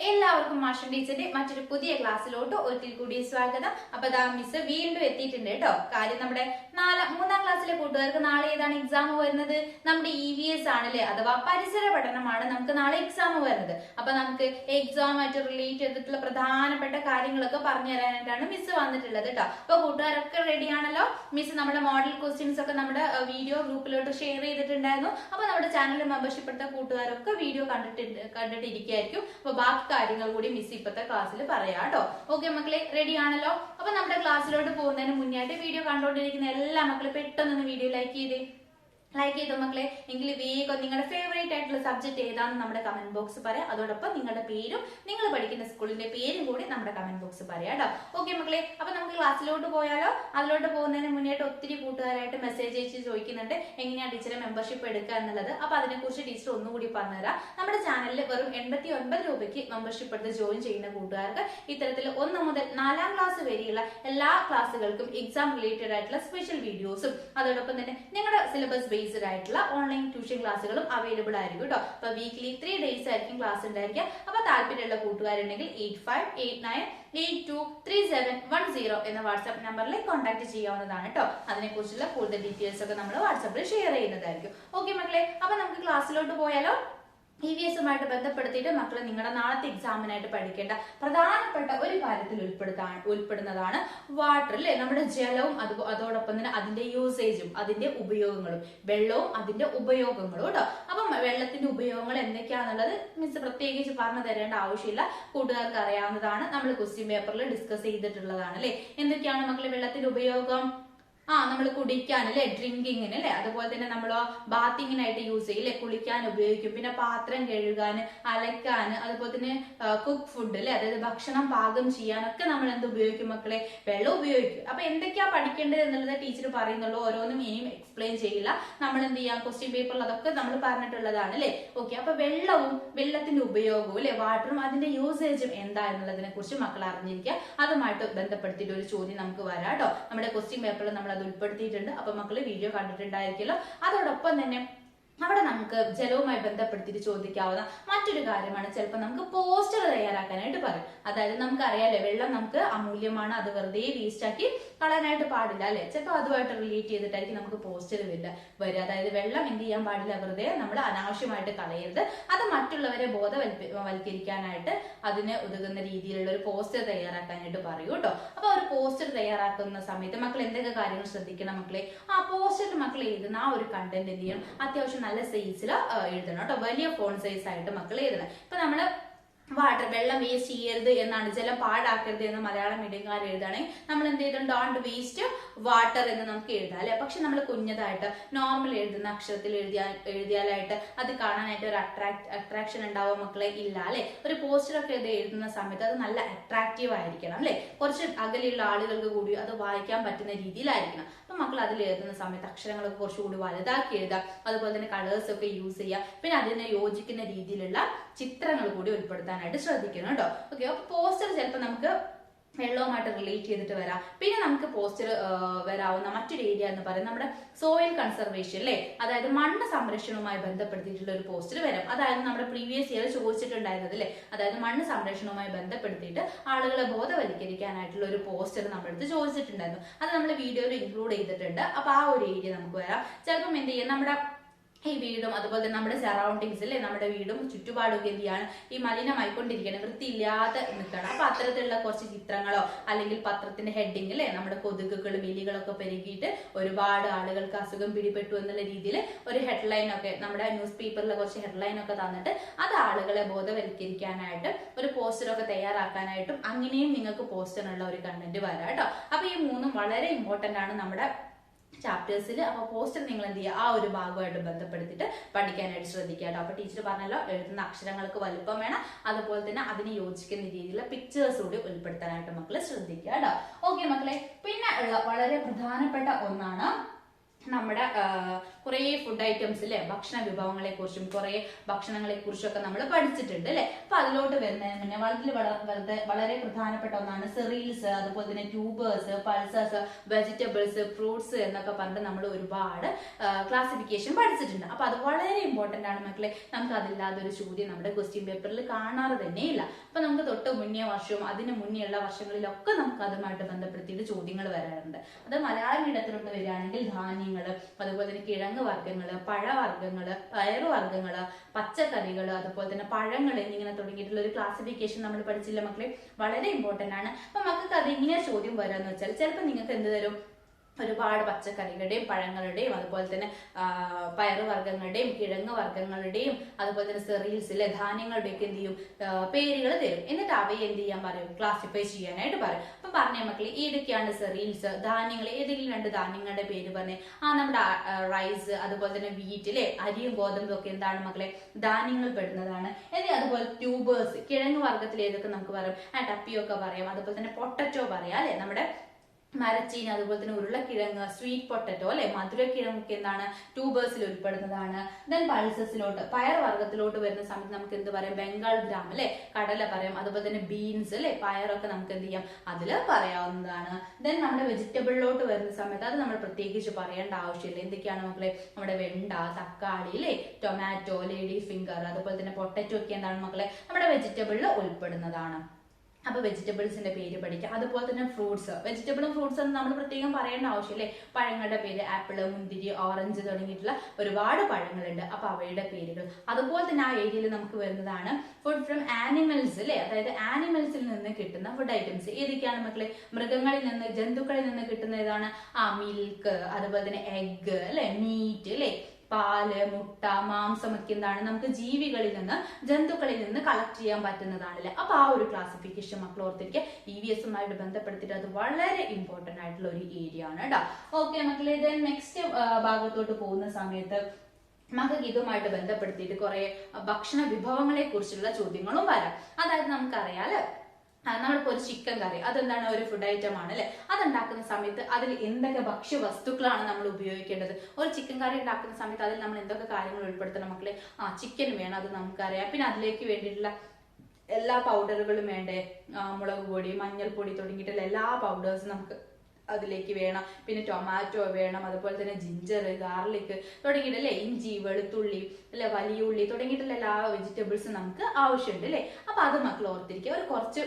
എല്ലാവർക്കും മാഷൻ ടീച്ചറിന്റെ മറ്റൊരു പുതിയ ക്ലാസ്സിലോട്ട് ഒരിക്കൽ കൂടി സ്വാഗതം. അപ്പൊ ദാ മിസ് വീണ്ടും എത്തിയിട്ടുണ്ട് കേട്ടോ. കാര്യം നമ്മുടെ മൂന്നാം ക്ലാസ്സിലെ കൂട്ടുകാർക്ക് നാളെ ഏതാണ് എക്സാം വരുന്നത്? നമ്മുടെ EVS ആണല്ലേ, അഥവാ പരിസര പഠനമാണ് നമുക്ക് നാളെ എക്സാം വരുന്നത്. അപ്പൊ നമുക്ക് എക്സാമായിട്ട് റിലേറ്റ് ചെയ്തിട്ടുള്ള പ്രധാനപ്പെട്ട കാര്യങ്ങളൊക്കെ പറഞ്ഞു തരാനായിട്ടാണ് മിസ് വന്നിട്ടുള്ളത് കേട്ടോ. അപ്പൊ കൂട്ടുകാരൊക്കെ റെഡി ആണല്ലോ? മിസ് നമ്മുടെ മോഡൽ ക്വസ്റ്റ്യൻസ് ഒക്കെ നമ്മുടെ വീഡിയോ ഗ്രൂപ്പിലോട്ട് ഷെയർ ചെയ്തിട്ടുണ്ടായിരുന്നു. അപ്പൊ നമ്മുടെ ചാനൽ മെമ്പർഷിപ്പ് എടുത്ത കൂട്ടുകാരൊക്കെ വീഡിയോ കണ്ടിട്ടിരിക്കുകയായിരിക്കും. അപ്പൊ ബാക്കി കാര്യങ്ങൾ കൂടി മിസ് ഇപ്പത്തെ ക്ലാസ്സിൽ പറയാം കേട്ടോ. ഓക്കെ മക്കളെ, റെഡി ആണല്ലോ? അപ്പൊ നമ്മുടെ ക്ലാസ്സിലോട്ട് പോകുന്നതിന് മുന്നായിട്ട് വീഡിയോ കണ്ടുകൊണ്ടിരിക്കുന്ന എല്ലാ മക്കളും പെട്ടെന്ന് വീഡിയോ ലൈക്ക് ചെയ്തോ മക്കളെ. എങ്കിൽ വേഗം നിങ്ങളുടെ ഫേവറേറ്റ് ആയിട്ടുള്ള സബ്ജക്ട് ഏതാണെന്ന് നമ്മുടെ കമന്റ് ബോക്സ് പറയാം. അതോടൊപ്പം നിങ്ങളുടെ പേരും നിങ്ങൾ പഠിക്കുന്ന സ്കൂളിന്റെ പേരും കൂടി നമ്മുടെ കമന്റ് ബോക്സ് പറയാം കേട്ടോ. ഓക്കെ മക്കളെ, അപ്പൊ നമുക്ക് ക്ലാസ്സിലോട്ട് പോയാലോ? അതിലോട്ട് പോകുന്നതിന് മുന്നേട്ട് ഒത്തിരി കൂട്ടുകാരായിട്ട് മെസ്സേജ് അയച്ച് ചോദിക്കുന്നുണ്ട് എങ്ങനെയാണ് ടീച്ചറെ മെമ്പർഷിപ്പ് എടുക്കുക എന്നുള്ളത്. അപ്പൊ അതിനെക്കുറിച്ച് ടീച്ചർ ഒന്നുകൂടി പറഞ്ഞുതരാം. നമ്മുടെ ചാനലിൽ വെറും 89 രൂപയ്ക്ക് മെമ്പർഷിപ്പ് എടുത്ത് ജോയിൻ ചെയ്യുന്ന കൂട്ടുകാർക്ക് ഇത്തരത്തിൽ 1 മുതൽ 4ാം ക്ലാസ് വരെയുള്ള എല്ലാ ക്ലാസ്സുകൾക്കും എക്സാം റിലേറ്റഡ് ആയിട്ടുള്ള സ്പെഷ്യൽ വീഡിയോസും അതോടൊപ്പം തന്നെ നിങ്ങളുടെ സിലബസ് ബേസ്ഡ് ആയിട്ടുള്ള ഓൺലൈൻ ട്യൂഷൻ ക്ലാസ്സുകളും അവൈലബിൾ ആയിരിക്കും കേട്ടോ. അപ്പൊ വീക്ക്ലി 3 ഡേയ്സ് ആയിരിക്കും ക്ലാസ് ഉണ്ടായിരിക്കുക. അപ്പൊ താല്പര്യമുള്ള കൂട്ടുകാരുണ്ടെങ്കിൽ 8589823710 എന്ന വാട്സ്ആപ്പ് നമ്പറിൽ കോൺടാക്ട് ചെയ്യാവുന്നതാണ് കേട്ടോ. അതിനെക്കുറിച്ചുള്ള കൂടുതൽ ഡീറ്റെയിൽസ് ഒക്കെ നമ്മൾ വാട്സാപ്പിൽ ഷെയർ ചെയ്യുന്നതായിരിക്കും. ഓക്കെ മക്കളെ, അപ്പൊ നമുക്ക് ക്ലാസ്സിലോട്ട് പോയാലോ? EVSുമായിട്ട് ബന്ധപ്പെടുത്തിയിട്ട് മക്കളെ നിങ്ങളുടെ നാളത്തെ എക്സാമിനായിട്ട് പഠിക്കേണ്ട പ്രധാനപ്പെട്ട ഒരു കാര്യത്തിൽ ഉൾപ്പെടുന്നതാണ് വാട്ടർ അല്ലെ, നമ്മുടെ ജലവും അതോടൊപ്പം തന്നെ അതിന്റെ യൂസേജും അതിന്റെ ഉപയോഗങ്ങളും, വെള്ളവും അതിന്റെ ഉപയോഗങ്ങളും കേട്ടോ. അപ്പം വെള്ളത്തിന്റെ ഉപയോഗങ്ങൾ എന്തൊക്കെയാണെന്നുള്ളത് മിസ് പ്രത്യേകിച്ച് പറഞ്ഞു തരേണ്ട ആവശ്യമില്ല, കൂട്ടുകാർക്ക് അറിയാവുന്നതാണ്. നമ്മൾ ക്വസ്റ്റ്യൻ പേപ്പറിൽ ഡിസ്കസ് ചെയ്തിട്ടുള്ളതാണ് അല്ലെ. എന്തൊക്കെയാണ് മക്കളെ വെള്ളത്തിന്റെ ഉപയോഗം? നമ്മൾ കുടിക്കാൻ അല്ലെ, ഡ്രിങ്കിങ്ങിന് അല്ലെ, അതുപോലെ തന്നെ നമ്മൾ ബാത്തിങ്ങിനായിട്ട് യൂസ് ചെയ്യും അല്ലെ, കുളിക്കാൻ ഉപയോഗിക്കും. പിന്നെ പാത്രം കഴുകാൻ, അലക്കാൻ, അതുപോലെ തന്നെ കുക്ക് ഫുഡ് അല്ലെ, അതായത് ഭക്ഷണം പാകം ചെയ്യാനൊക്കെ നമ്മൾ എന്ത് ഉപയോഗിക്കും മക്കളെ? വെള്ളം ഉപയോഗിക്കും. അപ്പൊ എന്തൊക്കെയാ പഠിക്കേണ്ടത് എന്നുള്ളത് ടീച്ചർ പറയുന്നുള്ളൂ, ഓരോന്നും ഇനിയും എക്സ്പ്ലെയിൻ ചെയ്യില്ല. നമ്മൾ എന്ത് ചെയ്യാം, ക്വസ്റ്റ്യൻ പേപ്പറിൽ അതൊക്കെ നമ്മൾ പറഞ്ഞിട്ടുള്ളതാണ് അല്ലെ. ഓക്കെ, അപ്പൊ വെള്ളത്തിന്റെ ഉപയോഗവും അല്ലെ, വാട്ടറും അതിന്റെ യൂസേജും എന്താ എന്നുള്ളതിനെ കുറിച്ച് മക്കൾ അറിഞ്ഞിരിക്കുക. അതുമായിട്ട് ബന്ധപ്പെടുത്തിയിട്ട് ഒരു ചോദ്യം നമുക്ക് വരാം കേട്ടോ. നമ്മുടെ ക്വസ്റ്റ്യൻ പേപ്പറിൽ നമ്മൾ അത് ഉൾപ്പെടുത്തിയിട്ടുണ്ട്. അപ്പൊ മക്കള് വീഡിയോ കണ്ടിട്ടുണ്ടായിരിക്കുമല്ലോ. അതോടൊപ്പം തന്നെ അവിടെ നമുക്ക് ജലവുമായി ബന്ധപ്പെടുത്തിയിട്ട് ചോദിക്കാവുന്ന മറ്റൊരു കാര്യമാണ്, ചിലപ്പോൾ നമുക്ക് പോസ്റ്റർ തയ്യാറാക്കാനായിട്ട് പറയും. അതായത് നമുക്കറിയാലേ വെള്ളം നമുക്ക് അമൂല്യമാണ്, അത് വെറുതെ വേസ്റ്റ് ആക്കി കളയാനായിട്ട് പാടില്ല അല്ലെ. ചിലപ്പോൾ അതുമായിട്ട് റിലേറ്റ് ചെയ്തിട്ടായിരിക്കും നമുക്ക് പോസ്റ്റർ വരിക. അതായത് വെള്ളം എന്ത് ചെയ്യാൻ പാടില്ല, വെറുതെ നമ്മൾ അനാവശ്യമായിട്ട് കളയരുത്. അത് മറ്റുള്ളവരെ ബോധവൽക്കരിക്കാനായിട്ട് അതിന് ഉതകുന്ന രീതിയിലുള്ള ഒരു പോസ്റ്റർ തയ്യാറാക്കാനായിട്ട് പറയൂ കേട്ടോ. അപ്പൊ ഒരു പോസ്റ്റർ തയ്യാറാക്കുന്ന സമയത്ത് മക്കൾ എന്തൊക്കെ കാര്യങ്ങൾ ശ്രദ്ധിക്കണം മക്കളെ? പോസ്റ്ററിൽ മക്കൾ എഴുതുന്ന ആ ഒരു കണ്ടന്റ് എന്ത് ചെയ്യണം, അത്യാവശ്യം നല്ല സൈസിൽ എഴുതണം കേട്ടോ. വലിയ ഫോൺ സൈസ് ആയിട്ട് മക്കൾ എഴുതണം. ഇപ്പൊ നമ്മള് വെള്ളം വേസ്റ്റ് ചെയ്യരുത് എന്നാണ്, ജലം പാഴാക്കരുത് എന്ന് മലയാളം മീഡിയംകാർ എഴുതുകയാണെങ്കിൽ നമ്മൾ എന്ത് ചെയ്തിട്ടുണ്ട്, ഡോണ്ട് വേസ്റ്റ് വാട്ടർ എന്ന് നമുക്ക് എഴുതാം അല്ലെ. പക്ഷെ നമ്മൾ കുഞ്ഞതായിട്ട് നോർമൽ എഴുതുന്ന അക്ഷരത്തിൽ എഴുതിയാലായിട്ട് അത് കാണാനായിട്ട് ഒരു അട്രാക്ഷൻ ഉണ്ടാവുക മക്കളെ? ഇല്ല അല്ലെ. ഒരു പോസ്റ്ററൊക്കെ എഴുതുന്ന സമയത്ത് അത് നല്ല അട്രാക്റ്റീവ് ആയിരിക്കണം അല്ലെ. കുറച്ച് അകലെയുള്ള ആളുകൾക്ക് കൂടി അത് വായിക്കാൻ പറ്റുന്ന രീതിയിലായിരിക്കണം. അപ്പൊ മക്കൾ അതിൽ എഴുതുന്ന സമയത്ത് അക്ഷരങ്ങളൊക്കെ കുറച്ചുകൂടി വലുതാക്കി എഴുതാം. അതുപോലെ തന്നെ കളേഴ്സ് ഒക്കെ യൂസ് ചെയ്യാം. പിന്നെ അതിന് യോജിക്കുന്ന രീതിയിലുള്ള ചിത്രങ്ങൾ കൂടി ഉൾപ്പെടുത്താനായിട്ട് ശ്രദ്ധിക്കണം കേട്ടോ. ഓക്കെ, അപ്പൊ പോസ്റ്റർ ചിലപ്പോൾ നമുക്ക് വെള്ളവുമായിട്ട് റിലേറ്റ് ചെയ്തിട്ട് വരാം. പിന്നെ നമുക്ക് പോസ്റ്റർ വരാവുന്ന മറ്റൊരു ഏരിയ എന്ന് പറയുന്നത് നമ്മുടെ സോയിൽ കൺസർവേഷൻ അല്ലെ, അതായത് മണ്ണ് സംരക്ഷണവുമായി ബന്ധപ്പെടുത്തിയിട്ടുള്ള ഒരു പോസ്റ്റർ വരാം. അതായത് നമ്മുടെ പ്രീവിയസ് ഇയർ ചോദിച്ചിട്ടുണ്ടായിരുന്നത് അല്ലെ, അതായത് മണ്ണ് സംരക്ഷണവുമായി ബന്ധപ്പെടുത്തിയിട്ട് ആളുകളെ ബോധവൽക്കരിക്കാനായിട്ടുള്ള ഒരു പോസ്റ്റർ നമ്മുടെ അടുത്ത് ചോദിച്ചിട്ടുണ്ടായിരുന്നു. അത് നമ്മൾ വീഡിയോയിൽ ഇൻക്ലൂഡ് ചെയ്തിട്ടുണ്ട്. അപ്പൊ ആ ഒരു ഏരിയ നമുക്ക് വരാം. ചിലപ്പം എന്ത് ചെയ്യാം, നമ്മുടെ ഈ വീടും അതുപോലെ തന്നെ നമ്മുടെ സറൗണ്ടിങ്സ് അല്ലെ, നമ്മുടെ വീടും ചുറ്റുപാടും എന്ത് ചെയ്യാണ്, ഈ മലിനമായിക്കൊണ്ടിരിക്കണം, വൃത്തിയില്ലാതെ നിൽക്കണം. അപ്പൊ അത്തരത്തിലുള്ള കുറച്ച് ചിത്രങ്ങളോ അല്ലെങ്കിൽ പത്രത്തിന്റെ ഹെഡിങ് അല്ലെ, നമ്മുടെ കൊതുകുകളും എലികളൊക്കെ പെരുകിയിട്ട് ഒരുപാട് ആളുകൾക്ക് അസുഖം പിടിപെട്ടു എന്നുള്ള രീതിയിൽ ഒരു ഹെഡ്ലൈനൊക്കെ നമ്മുടെ ന്യൂസ് പേപ്പറിലെ കുറച്ച് ഹെഡ്ലൈനൊക്കെ തന്നിട്ട് അത് ആളുകളെ ബോധവൽക്കരിക്കാനായിട്ട് ഒരു പോസ്റ്ററൊക്കെ തയ്യാറാക്കാനായിട്ടും അങ്ങനെയും നിങ്ങൾക്ക് പോസ്റ്ററിനുള്ള ഒരു കണ്ടന്റ് വരാം കേട്ടോ. അപ്പൊ ഈ മൂന്നും വളരെ ഇമ്പോർട്ടന്റ് ആണ് നമ്മുടെ ചാപ്റ്റേഴ്സിൽ. അപ്പൊ പോസ്റ്റർ നിങ്ങൾ എന്ത് ചെയ്യുക, ആ ഒരു ഭാഗമായിട്ട് ബന്ധപ്പെടുത്തിയിട്ട് പഠിക്കാനായിട്ട് ശ്രദ്ധിക്കുക കേട്ടോ. അപ്പൊ ടീച്ചർ പറഞ്ഞല്ലോ, എഴുതുന്ന അക്ഷരങ്ങൾക്ക് വലുപ്പം വേണം, അതുപോലെ തന്നെ അതിന് യോജിക്കുന്ന രീതിയിലുള്ള പിക്ചേഴ്സ് കൂടി ഉൾപ്പെടുത്താനായിട്ട് മക്കള് ശ്രദ്ധിക്കുക കേട്ടോ. ഓക്കെ മക്കളെ, പിന്നെ ഉള്ള വളരെ പ്രധാനപ്പെട്ട ഒന്നാണ് നമ്മുടെ കുറെ ഫുഡ് ഐറ്റംസ് അല്ലെ, ഭക്ഷണ വിഭവങ്ങളെ കുറിച്ചും കുറെ ഭക്ഷണങ്ങളെ കുറിച്ചും ഒക്കെ നമ്മൾ പഠിച്ചിട്ടുണ്ട് അല്ലെ. അപ്പൊ അതിലോട്ട് വരുന്നതിന് മുന്നേ വളരെ പ്രധാനപ്പെട്ട ഒന്നാണ് സെറീൽസ്, അതുപോലെ തന്നെ ട്യൂബേഴ്സ്, പൾസസ്, വെജിറ്റബിൾസ്, ഫ്രൂട്ട്സ് എന്നൊക്കെ പറഞ്ഞിട്ട് നമ്മൾ ഒരുപാട് ക്ലാസിഫിക്കേഷൻ പഠിച്ചിട്ടുണ്ട്. അപ്പൊ അത് വളരെ ഇമ്പോർട്ടന്റ് ആണ് മക്കളെ. നമുക്ക് അതില്ലാതെ ഒരു ചോദ്യം നമ്മുടെ ക്വസ്റ്റ്യൻ പേപ്പറിൽ കാണാറ് തന്നെയില്ല. അപ്പൊ നമുക്ക് തൊട്ട് മുന്നേ വർഷവും അതിന് മുന്നേ ഉള്ള വർഷങ്ങളിലൊക്കെ നമുക്ക് അതുമായിട്ട് ബന്ധപ്പെടുത്തിയിട്ട് ചോദ്യങ്ങൾ വരാറുണ്ട്. അത് മലയാളം മീഡിയത്തിലോട്ട് വരികയാണെങ്കിൽ ധാന്യങ്ങൾ, അതുപോലെ തന്നെ കിഴങ്ങ് വർഗ്ഗങ്ങള്, പഴവർഗ്ഗങ്ങള്, പയറുവർഗ്ഗങ്ങള്, പച്ചക്കറികൾ, അതുപോലെ തന്നെ പഴങ്ങൾ എന്നിങ്ങനെ തുടങ്ങിയിട്ടുള്ള ഒരു ക്ലാസിഫിക്കേഷൻ നമ്മൾ പഠിച്ചില്ല മക്കളെ. വളരെ ഇമ്പോർട്ടന്റ് ആണ്. അപ്പൊ മക്കൾക്ക് അത് ഇങ്ങനെ ചോദ്യം വരാന്ന് വെച്ചാൽ ചിലപ്പോൾ നിങ്ങൾക്ക് എന്ത് തരും, ഒരുപാട് പച്ചക്കറികളുടെയും പഴങ്ങളുടെയും അതുപോലെ തന്നെ പയറുവർഗ്ഗങ്ങളുടെയും കിഴങ്ങ് വർഗ്ഗങ്ങളുടെയും അതുപോലെ തന്നെ സെറീൽസിലെ ധാന്യങ്ങളുടെയൊക്കെ എന്ത് ചെയ്യും, പേരുകൾ തരും. എന്നിട്ട് അവയെ എന്ത് ചെയ്യാൻ പറയും, ക്ലാസിഫൈ ചെയ്യാനായിട്ട് പറയും. അപ്പൊ പറഞ്ഞ മക്കളെ ഏതൊക്കെയാണ് സെറീൽസ്, ധാന്യങ്ങൾ, ഏതെങ്കിലും 2 ധാന്യങ്ങളുടെ പേര് പറഞ്ഞേ. നമ്മുടെ റൈസ്, അതുപോലെ തന്നെ വീറ്റ് അല്ലെ, അരിയും ഗോതമ്പും ഒക്കെ എന്താണ് മക്കളെ, ധാന്യങ്ങൾ പെടുന്നതാണ്. അതുപോലെ ട്യൂബേഴ്സ്, കിഴങ്ങ് വർഗ്ഗത്തിൽ ഏതൊക്കെ നമുക്ക് പറയാം, ടപ്പിയൊക്കെ പറയാം, അതുപോലെ തന്നെ പൊട്ടറ്റോ പറയാം അല്ലെ, നമ്മുടെ മരച്ചീനി, അതുപോലെ തന്നെ ഉരുളക്കിഴങ്ങ്, സ്വീറ്റ് പൊട്ടറ്റോ അല്ലെ, മധുരക്കിഴങ്ങൊക്കെ എന്താണ് ട്യൂബേഴ്സിൽ ഉൾപ്പെടുന്നതാണ്. ദെൻ പൾസസിലോട്ട്, പയർ വർഗ്ഗത്തിലോട്ട് വരുന്ന സമയത്ത് നമുക്ക് എന്ത് പറയാം, ബംഗാൾ ഗ്രാം അല്ലെ, കടല പറയാം, അതുപോലെ തന്നെ ബീൻസ് അല്ലെ, പയറൊക്കെ നമുക്ക് എന്ത് ചെയ്യാം, അതില് പറയാവുന്നതാണ്. ദെൻ നമ്മുടെ വെജിറ്റബിളിലോട്ട് വരുന്ന സമയത്ത് അത് നമ്മൾ പ്രത്യേകിച്ച് പറയേണ്ട ആവശ്യമില്ല. എന്തൊക്കെയാണ് മക്കളെ, നമ്മുടെ വെണ്ട, തക്കാളി അല്ലെ, ടൊമാറ്റോ, ലേഡി ഫിംഗർ, അതുപോലെ തന്നെ പൊട്ടറ്റോ ഒക്കെ എന്താണ് മക്കളെ നമ്മുടെ വെജിറ്റബിളിൽ ഉൾപ്പെടുന്നതാണ്. അപ്പൊ വെജിറ്റബിൾസിന്റെ പേര് പഠിക്കാം. അതുപോലെ തന്നെ ഫ്രൂട്ട്സ്, വെജിറ്റബിളും ഫ്രൂട്ട്സ് എന്ന് നമ്മൾ പ്രത്യേകം പറയേണ്ട ആവശ്യമില്ലേ. പഴങ്ങളുടെ പേര് ആപ്പിള്, മുന്തിരി, ഓറഞ്ച് തുടങ്ങിയിട്ടുള്ള ഒരുപാട് പഴങ്ങളുണ്ട്. അപ്പൊ അവയുടെ പേരുകൾ. അതുപോലെ തന്നെ ആ ഏരിയയിൽ നമുക്ക് വരുന്നതാണ് ഫുഡ് ഫ്രം ആനിമൽസ് അല്ലെ, അതായത് ആനിമൽസിൽ നിന്ന് കിട്ടുന്ന ഫുഡ് ഐറ്റംസ്. ഏതൊക്കെയാണ് മക്കളെ, മൃഗങ്ങളിൽ നിന്ന്, ജന്തുക്കളിൽ നിന്ന് കിട്ടുന്ന ഏതാണ്, മിൽക്ക്, അതുപോലെ തന്നെ എഗ് അല്ലെ, മീറ്റ് അല്ലെ, പാല്, മുട്ട, മാംസം ഒക്കെ എന്താണ് നമുക്ക് ജീവികളിൽ നിന്ന്, ജന്തുക്കളിൽ നിന്ന് കളക്ട് ചെയ്യാൻ പറ്റുന്നതാണല്ലേ. അപ്പൊ ആ ഒരു ക്ലാസിഫിക്കേഷൻ മക്കൾ ഓർത്തിരിക്കുക. EVS-ഉമായിട്ട് ബന്ധപ്പെടുത്തിയിട്ട് അത് വളരെ ഇമ്പോർട്ടന്റ് ആയിട്ടുള്ള ഒരു ഏരിയ ആണ് കേട്ടോ. ഓക്കെ മക്കളെ, ദെൻ നെക്സ്റ്റ് ഭാഗത്തോട്ട് പോകുന്ന സമയത്ത് മക്കൾക്ക് ഇതുമായിട്ട് ബന്ധപ്പെടുത്തിയിട്ട് കുറെ ഭക്ഷണ വിഭവങ്ങളെ കുറിച്ചുള്ള ചോദ്യങ്ങളും വരാം. അതായത് നമുക്കറിയാലോ, നമ്മളിപ്പോ ഒരു ചിക്കൻ കറി, അതെന്താണ് ഒരു ഫുഡ് ഐറ്റം ആണ് അല്ലെ. അതുണ്ടാക്കുന്ന സമയത്ത് അതിൽ എന്തൊക്കെ ഭക്ഷ്യ വസ്തുക്കളാണ് നമ്മൾ ഉപയോഗിക്കേണ്ടത്. ഒരു ചിക്കൻ കറി ഉണ്ടാക്കുന്ന സമയത്ത് അതിൽ നമ്മൾ എന്തൊക്കെ കാര്യങ്ങൾ ഉൾപ്പെടുത്തണം മക്കളെ, ചിക്കൻ വേണം, അത് നമുക്കറിയാം. പിന്നെ അതിലേക്ക് വേണ്ടിയിട്ടുള്ള എല്ലാ പൗഡറുകളും വേണ്ടേ, മുളക് പൊടി, മഞ്ഞൾപ്പൊടി തുടങ്ങിയിട്ടുള്ള എല്ലാ പൗഡേഴ്സും നമുക്ക് അതിലേക്ക് വേണം. പിന്നെ ടൊമാറ്റോ വേണം, അതുപോലെ തന്നെ ജിഞ്ചർ, ഗാർലിക് തുടങ്ങിയിട്ടല്ലേ, ഇഞ്ചി, വെളുത്തുള്ളി അല്ലെ, വലിയ ഉള്ളി തുടങ്ങിയിട്ടുള്ള എല്ലാ വെജിറ്റബിൾസും നമുക്ക് ആവശ്യമുണ്ട് അല്ലെ. അപ്പൊ അത് മക്കൾ ഓർത്തിരിക്കുക. ഒരു കുറച്ച്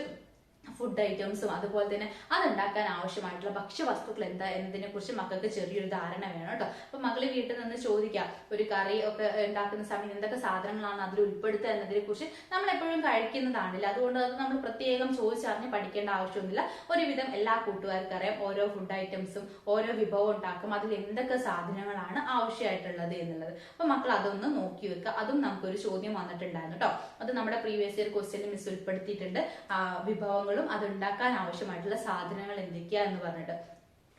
ഫുഡ് ഐറ്റംസും അതുപോലെ തന്നെ അതുണ്ടാക്കാൻ ആവശ്യമായിട്ടുള്ള ഭക്ഷ്യവസ്തുക്കൾ എന്താ എന്നതിനെ കുറിച്ച് മക്കൾക്ക് ചെറിയൊരു ധാരണ വേണം കേട്ടോ. അപ്പൊ മക്കള് വീട്ടിൽ നിന്ന് ചോദിക്കാം, ഒരു കറി ഒക്കെ ഉണ്ടാക്കുന്ന സമയത്ത് എന്തൊക്കെ സാധനങ്ങളാണ് അതിൽ ഉൾപ്പെടുത്തുക എന്നതിനെ കുറിച്ച് നമ്മൾ എപ്പോഴും കഴിക്കുന്നതാണില്ല. അതുകൊണ്ട് അത് നമ്മൾ പ്രത്യേകം ചോദിച്ചറിഞ്ഞ് പഠിക്കേണ്ട ആവശ്യമൊന്നുമില്ല. ഒരുവിധം എല്ലാ കൂട്ടുകാർക്കും അറിയാം ഓരോ ഫുഡ് ഐറ്റംസും ഓരോ വിഭവം ഉണ്ടാക്കും, അതിൽ എന്തൊക്കെ സാധനങ്ങളാണ് ആവശ്യമായിട്ടുള്ളത് എന്നുള്ളത്. അപ്പൊ മക്കൾ അതൊന്ന് നോക്കി വെക്കുക. അതും നമുക്കൊരു ചോദ്യം വന്നിട്ടുണ്ടായിരുന്നു കേട്ടോ. അത് നമ്മുടെ പ്രീവിയസ് ഇയർ ക്വസ്റ്റ്യനിൽ മിസ് ഉൾപ്പെടുത്തിയിട്ടുണ്ട്. വിഭവങ്ങളും അത് ഉണ്ടാക്കാൻ ആവശ്യമായിട്ടുള്ള സാധനങ്ങൾ എന്തൊക്കെയാ എന്ന് പറഞ്ഞിട്ട്.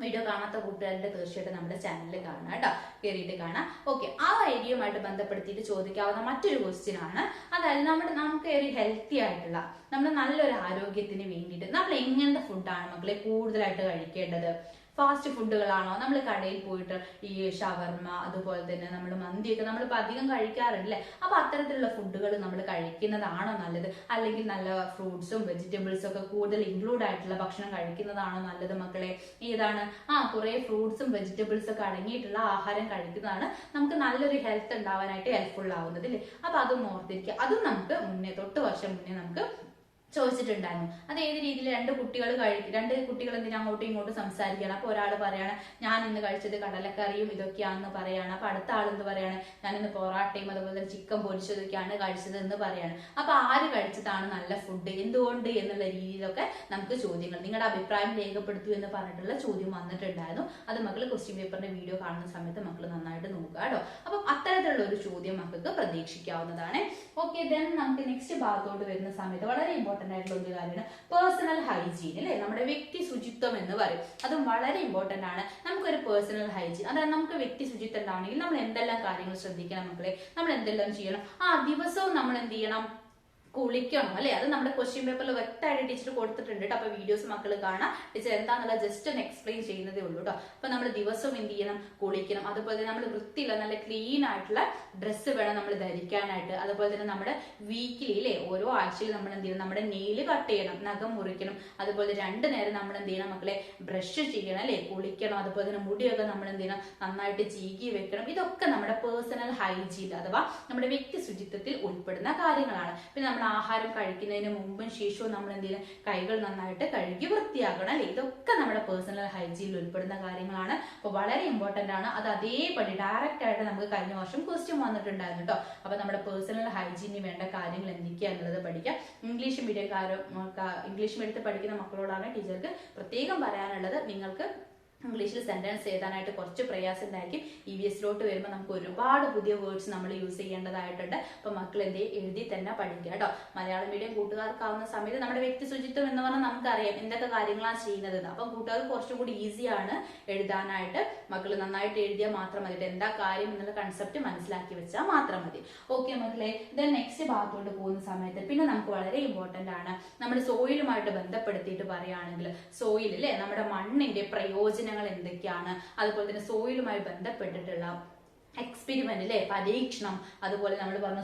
വീഡിയോ കാണാത്ത കൂട്ടുകാരുടെ തീർച്ചയായിട്ടും നമ്മുടെ ചാനലിൽ കാണാം കേട്ടോ, കയറിയിട്ട് കാണാം. ഓക്കെ, ആ ഏരിയയുമായിട്ട് ബന്ധപ്പെടുത്തിയിട്ട് ചോദിക്കാവുന്ന മറ്റൊരു ക്വസ്റ്റ്യൻ ആണ്. അതായത് നമുക്ക് ഒരു ഹെൽത്തി ആയിട്ടുള്ള, നമ്മുടെ നല്ലൊരു ആരോഗ്യത്തിന് വേണ്ടിയിട്ട് നമ്മൾ എങ്ങനത്തെ ഫുഡാണ് മക്കളെ കൂടുതലായിട്ട് കഴിക്കേണ്ടത്. ഫാസ്റ്റ് ഫുഡുകളാണോ, നമ്മൾ കടയിൽ പോയിട്ട് ഈ ഷവർമ, അതുപോലെ തന്നെ നമ്മൾ മന്തിയൊക്കെ നമ്മളിപ്പോൾ അധികം കഴിക്കാറില്ലേ. അപ്പൊ അത്തരത്തിലുള്ള ഫുഡുകൾ നമ്മൾ കഴിക്കുന്നതാണോ നല്ലത്, അല്ലെങ്കിൽ നല്ല ഫ്രൂട്ട്സും വെജിറ്റബിൾസും ഒക്കെ കൂടുതൽ ഇൻക്ലൂഡ് ആയിട്ടുള്ള ഭക്ഷണം കഴിക്കുന്നതാണോ നല്ലത് മക്കളെ? ഏതാണ്? കുറെ ഫ്രൂട്ട്സും വെജിറ്റബിൾസും ഒക്കെ അടങ്ങിയിട്ടുള്ള ആഹാരം കഴിക്കുന്നതാണ് നമുക്ക് നല്ലൊരു ഹെൽത്ത് ഉണ്ടാവാനായിട്ട് ഹെൽപ്ഫുൾ ആവുന്നത് അല്ലേ. അപ്പൊ അതും ഓർത്തിരിക്കുക. അതും നമുക്ക് തൊട്ട് വർഷം മുന്നേ നമുക്ക് ചോദിച്ചിട്ടുണ്ടായിരുന്നു. അത് ഏത് രീതിയിൽ രണ്ട് കുട്ടികൾ എന്തിനാ അങ്ങോട്ടും ഇങ്ങോട്ടും സംസാരിക്കുകയാണ്. അപ്പൊ ഒരാൾ പറയാണ് ഞാൻ ഇന്ന് കഴിച്ചത് കടലക്കറിയും ഇതൊക്കെയാണെന്ന് പറയാണ്. അപ്പൊ അടുത്ത ആളെന്ന് പറയാണ് ഞാൻ ഇന്ന് പൊറാട്ടയും അതുപോലെ തന്നെ ചിക്കൻ പൊരിച്ചതൊക്കെയാണ് കഴിച്ചത് എന്ന് പറയാണ്. അപ്പൊ ആര് കഴിച്ചതാണ് നല്ല ഫുഡ്, എന്തുകൊണ്ട് എന്നുള്ള രീതിയിലൊക്കെ നമുക്ക് ചോദ്യങ്ങൾ, നിങ്ങളുടെ അഭിപ്രായം രേഖപ്പെടുത്തൂ എന്ന് പറഞ്ഞിട്ടുള്ള ചോദ്യം വന്നിട്ടുണ്ടായിരുന്നു. അത് മക്കൾ ക്വസ്റ്റ്യൻ പേപ്പറിന്റെ വീഡിയോ കാണുന്ന സമയത്ത് മക്കൾ നന്നായിട്ട് നോക്കുക കേട്ടോ. അപ്പൊ അത്തരത്തിലുള്ള ഒരു ചോദ്യം മക്കൾക്ക് പ്രതീക്ഷിക്കാവുന്നതാണ്. ഓക്കെ, ദെൻ നമുക്ക് നെക്സ്റ്റ് ഭാഗത്തോട്ട് വരുന്ന സമയത്ത് വളരെ ഇമ്പോർട്ടന്റ് ആയിട്ടുള്ള ഒരു കാര്യമാണ് പേഴ്സണൽ ഹൈജീൻ അല്ലെ, നമ്മുടെ വ്യക്തി ശുചിത്വം എന്ന് പറയും. അതും വളരെ ഇമ്പോർട്ടന്റ് ആണ്. നമുക്കൊരു പേഴ്സണൽ ഹൈജീൻ, അതായത് നമുക്ക് വ്യക്തി ശുചിത്വം ഉണ്ടാവണമെങ്കിൽ നമ്മൾ എന്തെല്ലാം കാര്യങ്ങൾ ശ്രദ്ധിക്കണം മക്കളെ, നമ്മൾ എന്തെല്ലാം ചെയ്യണം. ദിവസവും നമ്മൾ എന്ത് ചെയ്യണം, കുളിക്കണം അല്ലെ? അത് നമ്മുടെ ക്വസ്റ്റ്യൻ പേപ്പറിൽ വ്യക്തമായിട്ട് ടീച്ചർ കൊടുത്തിട്ടുണ്ട് കേട്ടോ. അപ്പൊ വീഡിയോസ് മക്കൾ കാണാം. ടീച്ചർ എന്താന്നുള്ള ജസ്റ്റ് ഒന്ന് എക്സ്പ്ലെയിൻ ചെയ്യുന്നതേ ഉള്ളൂ കേട്ടോ. അപ്പൊ നമ്മൾ ദിവസവും എന്ത് ചെയ്യണം? കുളിക്കണം. അതുപോലെ തന്നെ നമ്മൾ വൃത്തിയുള്ള നല്ല ക്ലീൻ ആയിട്ടുള്ള ഡ്രസ്സ് വേണം നമ്മൾ ധരിക്കാനായിട്ട്. അതുപോലെ തന്നെ നമ്മുടെ വീക്കിലി അല്ലെ, ഓരോ ആഴ്ചയിൽ നമ്മൾ എന്ത് ചെയ്യണം? നമ്മുടെ നെയില് കട്ട് ചെയ്യണം, നഖം മുറിക്കണം. അതുപോലെ 2 നേരം നമ്മൾ എന്ത് ചെയ്യണം മക്കളെ? ബ്രഷ് ചെയ്യണം അല്ലെ, കുളിക്കണം. അതുപോലെ തന്നെ മുടിയൊക്കെ നമ്മൾ എന്ത് ചെയ്യണം? നന്നായിട്ട് ചീകി വെക്കണം. ഇതൊക്കെ നമ്മുടെ പേഴ്സണൽ ഹൈജീൻ അഥവാ നമ്മുടെ വ്യക്തി ശുചിത്വത്തിൽ ഉൾപ്പെടുന്ന കാര്യങ്ങളാണ്. പിന്നെ നമ്മൾ ആഹാരം കഴിക്കുന്നതിന് മുമ്പും ശേഷവും നമ്മൾ എന്ത് ചെയ്യണം? കൈകൾ നന്നായിട്ട് കഴുകി വൃത്തിയാക്കണം അല്ലെ? ഇതൊക്കെ നമ്മുടെ പേഴ്സണൽ ഹൈജീനിൽ ഉൾപ്പെടുന്ന കാര്യങ്ങളാണ്. അപ്പൊ വളരെ ഇമ്പോർട്ടന്റ് ആണ്. അത് അതേപടി ഡയറക്റ്റ് ആയിട്ട് നമുക്ക് കഴിഞ്ഞ വർഷം ക്വസ്റ്റ്യൻ വന്നിട്ടുണ്ടായിരുന്നു കേട്ടോ. അപ്പൊ നമ്മുടെ പേഴ്സണൽ ഹൈജീനിന് വേണ്ട കാര്യങ്ങൾ എന്തൊക്കെയാണുള്ളത് പഠിക്കാം. ഇംഗ്ലീഷ് മീഡിയത്തിൽ പഠിക്കുന്ന മക്കളോടാണ് ടീച്ചർക്ക് പ്രത്യേകം പറയാനുള്ളത്. നിങ്ങൾക്ക് ഇംഗ്ലീഷിൽ സെന്റൻസ് എഴുതാനായിട്ട് കുറച്ച് പ്രയാസം ഉണ്ടായിരിക്കും. EVS വരുമ്പോൾ നമുക്ക് ഒരുപാട് പുതിയ വേർഡ്സ് നമ്മൾ യൂസ് ചെയ്യേണ്ടതായിട്ടുണ്ട്. അപ്പൊ മക്കൾ എഴുതി തന്നെ പഠിക്കുക കേട്ടോ. മലയാളം മീഡിയം കൂട്ടുകാർക്കാവുന്ന സമയത്ത് നമ്മുടെ വ്യക്തി ശുചിത്വം എന്ന് പറഞ്ഞാൽ നമുക്കറിയാം എന്തൊക്കെ കാര്യങ്ങളാണ് ചെയ്യുന്നത്. അപ്പം കൂട്ടുകാർക്ക് കുറച്ചും കൂടി ഈസിയാണ് എഴുതാനായിട്ട്. മക്കൾ നന്നായിട്ട് എഴുതിയാൽ മാത്രം മതി. എന്താ കാര്യം എന്നുള്ള കൺസെപ്റ്റ് മനസ്സിലാക്കി വെച്ചാൽ മാത്രം മതി. ഓക്കെ മക്കളെ, ദെൻ നെക്സ്റ്റ് ഭാഗത്തോട്ട് പോകുന്ന സമയത്ത് പിന്നെ നമുക്ക് വളരെ ഇമ്പോർട്ടന്റ് ആണ് നമ്മുടെ സോയിലുമായിട്ട് ബന്ധപ്പെടുത്തിയിട്ട് പറയുകയാണെങ്കിൽ സോയിൽ അല്ലെ, നമ്മുടെ മണ്ണിന്റെ പ്രയോജനങ്ങൾ എന്തൊക്കെയാണ്, അതുപോലെ തന്നെ സോയിലുമായി ബന്ധപ്പെട്ടിട്ടുള്ള എക്സ്പെരിമെന്റ് അല്ലെ, പരീക്ഷണം, അതുപോലെ നമ്മൾ പറഞ്ഞ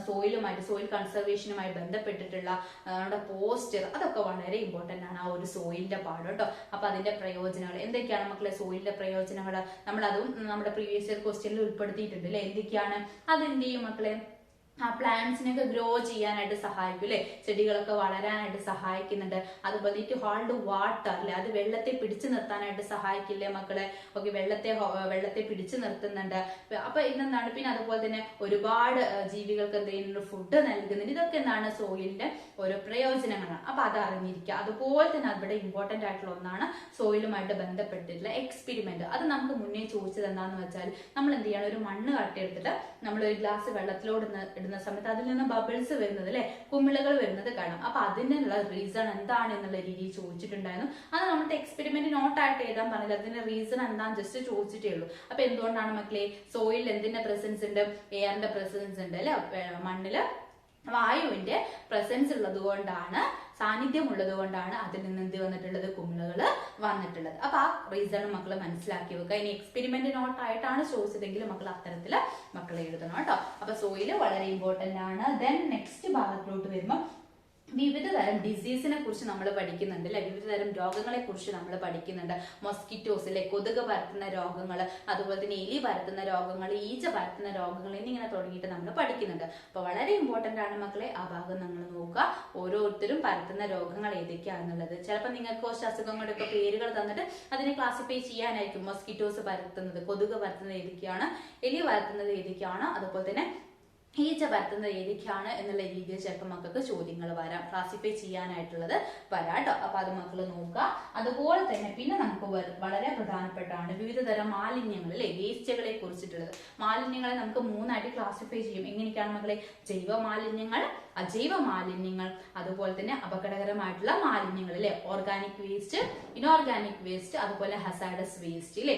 സോയിൽ കൺസർവേഷനുമായി ബന്ധപ്പെട്ടിട്ടുള്ള നമ്മുടെ പോസ്റ്റർ, അതൊക്കെ വളരെ ഇമ്പോർട്ടന്റ് ആണ്. ആ ഒരു സോയിലിന്റെ പാഠം കേട്ടോ. അപ്പൊ അതിന്റെ പ്രയോജനങ്ങൾ എന്തൊക്കെയാണ് മക്കളെ? സോയിലിന്റെ പ്രയോജനങ്ങൾ നമ്മൾ അതും നമ്മുടെ പ്രീവിയസ് ഇയർ ക്വസ്റ്റ്യനിൽ ഉൾപ്പെടുത്തിയിട്ടുണ്ട് അല്ലെ. എന്തൊക്കെയാണ് അതെന്ത് ചെയ്യും മക്കളെ? ആ പ്ലാന്റ്സിനൊക്കെ ഗ്രോ ചെയ്യാനായിട്ട് സഹായിക്കും അല്ലെ, ചെടികളൊക്കെ വളരാനായിട്ട് സഹായിക്കുന്നുണ്ട്. അതുപോലെ ഇറ്റ് ഹോൾഡ് വാട്ടർ അല്ലെ, അത് വെള്ളത്തെ പിടിച്ചു നിർത്താനായിട്ട് സഹായിക്കില്ലേ മക്കളെ? ഓക്കെ, വെള്ളത്തെ പിടിച്ചു നിർത്തുന്നുണ്ട്. അപ്പൊ ഇതെന്താണ്? പിന്നെ അതുപോലെ തന്നെ ഒരുപാട് ജീവികൾക്ക് എന്ത് ചെയ്യുന്നുണ്ട്? ഫുഡ് നൽകുന്നുണ്ട്. ഇതൊക്കെ എന്താണ്? സോയിലിന്റെ ഓരോ പ്രയോജനങ്ങളാണ്. അപ്പൊ അത് അറിഞ്ഞിരിക്കുക. അതുപോലെ തന്നെ അവിടെ ഇമ്പോർട്ടന്റ് ആയിട്ടുള്ള ഒന്നാണ് സോയിലുമായിട്ട് ബന്ധപ്പെട്ടിട്ടുള്ള എക്സ്പെരിമെന്റ്. അത് നമുക്ക് മുന്നേ ചോദിച്ചത് എന്താന്ന് വെച്ചാൽ നമ്മൾ എന്ത് ചെയ്യണം? ഒരു മണ്ണ് കട്ടെടുത്തിട്ട് നമ്മൾ ഒരു ഗ്ലാസ് വെള്ളത്തിലോട് ഇടുന്ന സമയത്ത് അതിൽ നിന്ന് ബബിൾസ് വരുന്നത് അല്ലെ, കുമിളകൾ വരുന്നത് കാണാം. അപ്പൊ അതിനുള്ള റീസൺ എന്താണ് എന്നുള്ള രീതിയിൽ ചോദിച്ചിട്ടുണ്ടായിരുന്നു. അത് നമ്മുടെ എക്സ്പെരിമെന്റ് നോട്ടായിട്ട് എഴുതാൻ പറഞ്ഞില്ല. അതിന്റെ റീസൺ എന്താന്ന് ജസ്റ്റ് ചോദിച്ചിട്ടേ ഉള്ളൂ. അപ്പൊ എന്തുകൊണ്ടാണ് മക്കളെ? സോയിൽ എന്തിന്റെ പ്രസൻസ് ഉണ്ട്? എയറിന്റെ പ്രസൻസ് ഉണ്ട് അല്ലെ, മണ്ണില് വായുവിന്റെ പ്രസൻസ് ഉള്ളത് കൊണ്ടാണ്, സാന്നിധ്യം ഉള്ളത് കൊണ്ടാണ് അതിൽ നിന്ന് എന്ത് വന്നിട്ടുള്ളത്? കുമിളകൾ വന്നിട്ടുള്ളത്. അപ്പൊ ആ റീസൺ മക്കൾ മനസ്സിലാക്കി വെക്കുക. ഇനി എക്സ്പെരിമെന്റ് നോട്ട് ആയിട്ടാണ് ചോദിച്ചതെങ്കിൽ മക്കൾ അത്തരത്തില് മക്കൾ എഴുതണം കേട്ടോ. അപ്പൊ സോയില് വളരെ ഇമ്പോർട്ടന്റ് ആണ്. ദെൻ നെക്സ്റ്റ് ഭാഗത്തോട്ട് വരുമ്പോൾ വിവിധ തരം ഡിസീസിനെ കുറിച്ച് നമ്മൾ പഠിക്കുന്നുണ്ട് അല്ലെ, വിവിധ തരം രോഗങ്ങളെ കുറിച്ച് നമ്മൾ പഠിക്കുന്നുണ്ട്. മൊസ്കിറ്റോസ് അല്ലെ, കൊതുക് പരത്തുന്ന രോഗങ്ങൾ, അതുപോലെ തന്നെ എലി പരത്തുന്ന രോഗങ്ങൾ, ഈച്ച പരത്തുന്ന രോഗങ്ങൾ എന്നിങ്ങനെ തുടങ്ങിയിട്ട് നമ്മൾ പഠിക്കുന്നുണ്ട്. അപ്പൊ വളരെ ഇമ്പോർട്ടന്റ് ആണ് മക്കളെ, ആ ഭാഗം നമ്മൾ നോക്കുക. ഓരോരുത്തരും പരത്തുന്ന രോഗങ്ങൾ ഏതൊക്കെയാണെന്നുള്ളത്. ചിലപ്പോൾ നിങ്ങൾക്ക് കുറച്ച് അസുഖങ്ങളുടെ ഒക്കെ പേരുകൾ തന്നിട്ട് അതിനെ ക്ലാസിഫൈ ചെയ്യാനായിരിക്കും. മൊസ്കിറ്റോസ് പരത്തുന്നത്, കൊതുക് പരത്തുന്നത് ഏതൊക്കെയാണ്, എലി പരത്തുന്നത് ഏതൊക്കെയാണ്, അതുപോലെ തന്നെ ഈച്ച പരത്തുന്നത് ഏതൊക്കെയാണ് എന്നുള്ള രീതിയിൽ ചിലപ്പോൾ മക്കൾക്ക് ചോദ്യങ്ങൾ വരാം, ക്ലാസിഫൈ ചെയ്യാനായിട്ടുള്ളത് വരാം കേട്ടോ. അപ്പൊ അത് മക്കൾ നോക്കുക. അതുപോലെ തന്നെ പിന്നെ നമുക്ക് വളരെ പ്രധാനപ്പെട്ടാണ് വിവിധ തരം മാലിന്യങ്ങൾ അല്ലെ, വേസ്റ്റുകളെ കുറിച്ചിട്ടുള്ളത്. മാലിന്യങ്ങളെ നമുക്ക് 3ആയിട്ട് ക്ലാസിഫൈ ചെയ്യും. എങ്ങനെയൊക്കെയാണ് മക്കളെ? ജൈവ മാലിന്യങ്ങൾ, അജൈവ മാലിന്യങ്ങൾ, അതുപോലെ തന്നെ അപകടകരമായിട്ടുള്ള മാലിന്യങ്ങൾ അല്ലെ, ഓർഗാനിക് വേസ്റ്റ്, ഇനോർഗാനിക് വേസ്റ്റ്, അതുപോലെ ഹസാഡസ് വേസ്റ്റ് അല്ലെ.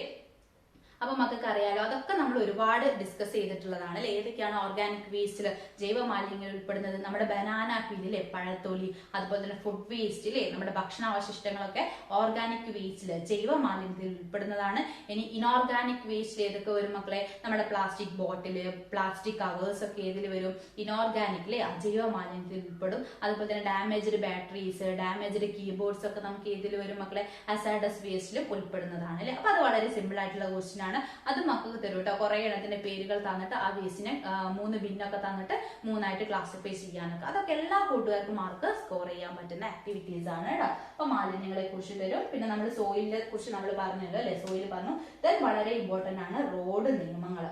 അപ്പൊ മക്കൾക്ക് അറിയാലോ, അതൊക്കെ നമ്മൾ ഒരുപാട് ഡിസ്കസ് ചെയ്തിട്ടുള്ളതാണ് അല്ലെ. ഏതൊക്കെയാണ് ഓർഗാനിക് വേസ്റ്റില് ജൈവ മാലിന്യങ്ങൾ ഉൾപ്പെടുന്നത്? നമ്മുടെ ബനാന പീൽ അല്ലെ, പഴത്തൊലി, അതുപോലെ തന്നെ ഫുഡ് വേസ്റ്റ് അല്ലെ, നമ്മുടെ ഭക്ഷണാവശിഷ്ടങ്ങളൊക്കെ ഓർഗാനിക് വേസ്റ്റില് ജൈവ മാലിന്യത്തിൽ ഉൾപ്പെടുന്നതാണ്. ഇനി ഇനോർഗാനിക് വേസ്റ്റിൽ ഏതൊക്കെ വരും മക്കളെ? നമ്മുടെ പ്ലാസ്റ്റിക് ബോട്ടില്, പ്ലാസ്റ്റിക് കവേഴ്സ് ഒക്കെ ഏതിൽ വരും? ഇനോർഗാനിക് അല്ലെ, അജൈവ മാലിന്യത്തിൽ ഉൾപ്പെടും. അതുപോലെ തന്നെ ഡാമേജ്ഡ് ബാറ്ററീസ്, ഡാമേജ്ഡ് കീബോർഡ്സ് ഒക്കെ നമുക്ക് ഏതിൽ വരും മക്കളെ? ഹസാഡസ് വേസ്റ്റിലും ഉൾപ്പെടുന്നതാണ് അല്ലെ. അപ്പൊ അത് വളരെ സിമ്പിൾ ആയിട്ടുള്ള ക്വസ്റ്റ്യൻ. അത് മക്കൾക്ക് തരും കേട്ടോ. കുറെ എണ്ണത്തിന്റെ പേരുകൾ തന്നിട്ട് ആ വേസ്റ്റിനെ 3 ബിന്നൊക്കെ തന്നിട്ട് 3ആയിട്ട് ക്ലാസിഫൈ ചെയ്യാനൊക്കെ, അതൊക്കെ എല്ലാ കൂട്ടുകാർക്കും മാർക്ക് സ്കോർ ചെയ്യാൻ പറ്റുന്ന ആക്ടിവിറ്റീസ് ആണ് കേട്ടോ. അപ്പൊ മാലിന്യങ്ങളെ കുറിച്ച് തരും. പിന്നെ നമ്മൾ സോയിലിനെ കുറിച്ച് നമ്മൾ പറഞ്ഞല്ലോ അല്ലെ, സോയിൽ പറഞ്ഞു. ദെൻ വളരെ ഇമ്പോർട്ടന്റ് ആണ് റോഡ് നിയമങ്ങൾ.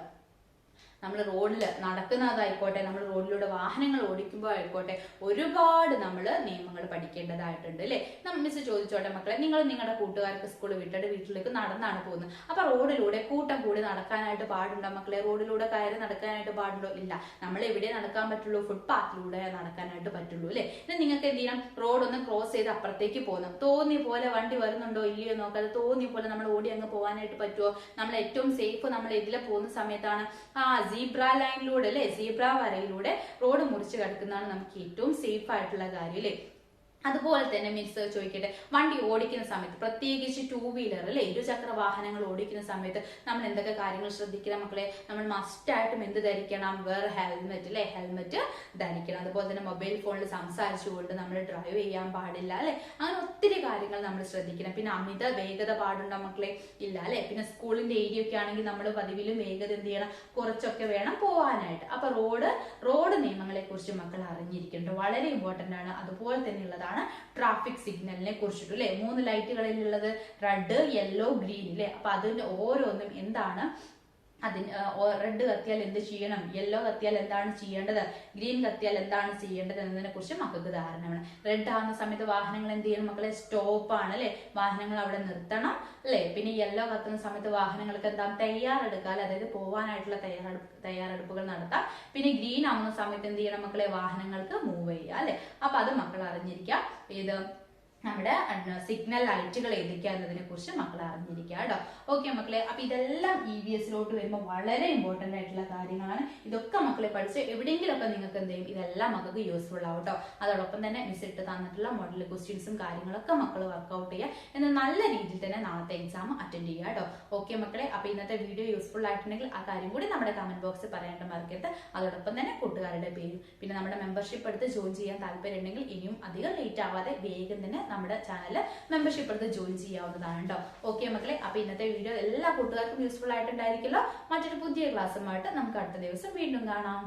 നമ്മൾ റോഡിൽ നടക്കുന്നതായിക്കോട്ടെ, നമ്മൾ റോഡിലൂടെ വാഹനങ്ങൾ ഓടിക്കുമ്പോൾ ആയിക്കോട്ടെ, ഒരുപാട് നമ്മൾ നിയമങ്ങൾ പഠിക്കേണ്ടതായിട്ടുണ്ട് അല്ലെ. മിസ് ചോദിച്ചോട്ടെ മക്കളെ, നിങ്ങൾ നിങ്ങളുടെ കൂട്ടുകാർക്ക് സ്കൂൾ വിട്ടിട്ട് വീട്ടിലേക്ക് നടന്നാണ് പോകുന്നത്. അപ്പൊ റോഡിലൂടെ കൂട്ടം കൂടി നടക്കാനായിട്ട് പാടുണ്ടോ മക്കളെ? റോഡിലൂടെ കയറി നടക്കാനായിട്ട് പാടുണ്ടോ? ഇല്ല. നമ്മൾ എവിടെ നടക്കാൻ പറ്റുള്ളൂ? ഫുട്പാത്തിലൂടെ നടക്കാനായിട്ട് പറ്റുള്ളൂ അല്ലെ. ഇനി നിങ്ങൾക്ക് എന്ത് ചെയ്യണം? റോഡ് ഒന്ന് ക്രോസ് ചെയ്ത് അപ്പുറത്തേക്ക് പോകണം. തോന്നിയ പോലെ വണ്ടി വരുന്നുണ്ടോ ഇല്ലയോ നോക്കാതെ തോന്നിയ പോലെ നമ്മൾ ഓടി അങ്ങ് പോകാനായിട്ട് പറ്റുമോ? നമ്മൾ ഏറ്റവും സേഫ് നമ്മൾ ഇതിലെ പോകുന്ന സമയത്താണ് സീബ്ര ലൈനിലൂടെ അല്ലെ, സീബ്ര വരയിലൂടെ റോഡ് മുറിച്ച് കിടക്കുന്നതാണ് നമുക്ക് ഏറ്റവും സേഫ് ആയിട്ടുള്ള കാര്യം അല്ലേ. അതുപോലെ തന്നെ മിസ് ചോദിക്കട്ടെ, വണ്ടി ഓടിക്കുന്ന സമയത്ത് പ്രത്യേകിച്ച് 2 വീലർ അല്ലെ, ഇരുചക്ര വാഹനങ്ങൾ ഓടിക്കുന്ന സമയത്ത് നമ്മൾ എന്തൊക്കെ കാര്യങ്ങൾ ശ്രദ്ധിക്കണം മക്കളെ? നമ്മൾ മസ്റ്റ് ആയിട്ടും എന്ത് ധരിക്കണം? വേറെ ഹെൽമെറ്റ് അല്ലെ, ഹെൽമെറ്റ് ധരിക്കണം. അതുപോലെ തന്നെ മൊബൈൽ ഫോണിൽ സംസാരിച്ചുകൊണ്ട് നമ്മൾ ഡ്രൈവ് ചെയ്യാൻ പാടില്ല അല്ലെ. അങ്ങനെ ഒത്തിരി കാര്യങ്ങൾ നമ്മൾ ശ്രദ്ധിക്കണം. പിന്നെ അമിത വേഗത പാടുണ്ടോ മക്കളെ? ഇല്ല അല്ലെ. പിന്നെ സ്കൂളിന്റെ ഏരിയ ഒക്കെ ആണെങ്കിൽ നമ്മൾ പതിവിലും വേഗത എന്ത് ചെയ്യണം? കുറച്ചൊക്കെ വേണം പോവാനായിട്ട്. അപ്പൊ റോഡ് നിയമങ്ങളെ കുറിച്ച് മക്കൾ അറിഞ്ഞിരിക്കേണ്ടത് വളരെ ഇമ്പോർട്ടന്റ് ആണ്. അതുപോലെ തന്നെ ഉള്ളതാണ് ട്രാഫിക് സിഗ്നലിനെ കുറിച്ചിട്ട് അല്ലെ. 3 ലൈറ്റുകളിലുള്ളത് റെഡ്, യെല്ലോ, ഗ്രീൻ അല്ലെ. അപ്പൊ അതിന്റെ ഓരോന്നും എന്താണ്, റെഡ് കത്തിയാൽ എന്ത് ചെയ്യണം, യെല്ലോ കത്തിയാൽ എന്താണ് ചെയ്യേണ്ടത്, ഗ്രീൻ കത്തിയാൽ എന്താണ് ചെയ്യേണ്ടത് എന്നതിനെ കുറിച്ച് മക്കൾക്ക് ധാരണ വേണം. റെഡ് ആകുന്ന സമയത്ത് വാഹനങ്ങൾ എന്ത് ചെയ്യണം മക്കളെ? സ്റ്റോപ്പ് ആണ് അല്ലെ, വാഹനങ്ങൾ അവിടെ നിർത്തണം അല്ലെ. പിന്നെ യെല്ലോ കത്തുന്ന സമയത്ത് വാഹനങ്ങൾക്ക് എന്താ? തയ്യാറെടുക്കാൻ, അതായത് പോവാനായിട്ടുള്ള തയ്യാറെടുപ്പുകൾ നടത്താം. പിന്നെ ഗ്രീൻ ആവുന്ന സമയത്ത് എന്ത് ചെയ്യണം മക്കളെ? വാഹനങ്ങൾക്ക് മൂവ് ചെയ്യുക അല്ലെ. അപ്പൊ അത് മക്കൾ അറിഞ്ഞിരിക്കാം. ഇത് നമ്മുടെ സിഗ്നൽ ലൈറ്റുകൾ ഏതൊക്കെയാന്നതിനെ കുറിച്ച് മക്കൾ അറിഞ്ഞിരിക്കുക കേട്ടോ. ഓക്കെ മക്കളെ, അപ്പൊ ഇതെല്ലാം EVS വരുമ്പോൾ വളരെ ഇമ്പോർട്ടന്റ് ആയിട്ടുള്ള കാര്യങ്ങളാണ്. ഇതൊക്കെ മക്കളെ പഠിച്ച് എവിടെയെങ്കിലുമൊക്കെ നിങ്ങൾക്ക് എന്ത് ചെയ്യും? ഇതെല്ലാം മക്കൾക്ക് യൂസ്ഫുൾ ആവും കേട്ടോ. അതോടൊപ്പം തന്നെ മിസ് ഇട്ട് തന്നിട്ടുള്ള മോഡൽ ക്വസ്റ്റ്യൻസും കാര്യങ്ങളൊക്കെ മക്കൾ വർക്ക്ഔട്ട് ചെയ്യുക, എന്നാൽ നല്ല രീതിയിൽ തന്നെ നാളത്തെ എക്സാം അറ്റൻഡ് ചെയ്യുക കേട്ടോ. ഓക്കെ മക്കളെ, അപ്പൊ ഇന്നത്തെ വീഡിയോ യൂസ്ഫുൾ ആയിട്ടുണ്ടെങ്കിൽ ആ കാര്യം കൂടി നമ്മുടെ കമന്റ് ബോക്സിൽ പറയാണ്ട് മറക്കരുത്. അതോടൊപ്പം തന്നെ കൂട്ടുകാരുടെ പേരും പിന്നെ നമ്മുടെ മെമ്പർഷിപ്പ് എടുത്ത് ജോയിൻ ചെയ്യാൻ താല്പര്യം ഉണ്ടെങ്കിൽ ഇനിയും അധികം ലേറ്റ് ആവാതെ വേഗം തന്നെ നമ്മുടെ ചാനൽ മെമ്പർഷിപ്പ് എടുത്ത് ജോയിൻ ചെയ്യാവുന്നതാണ് കേട്ടോ. ഓക്കെ മക്കളെ, അപ്പൊ ഇന്നത്തെ വീഡിയോ എല്ലാ കൂട്ടുകാർക്കും യൂസ്ഫുൾ ആയിട്ടുണ്ടായിരിക്കുമല്ലോ. മറ്റൊരു പുതിയ ക്ലാസ്സുമായിട്ട് നമുക്ക് അടുത്ത ദിവസം വീണ്ടും കാണാം.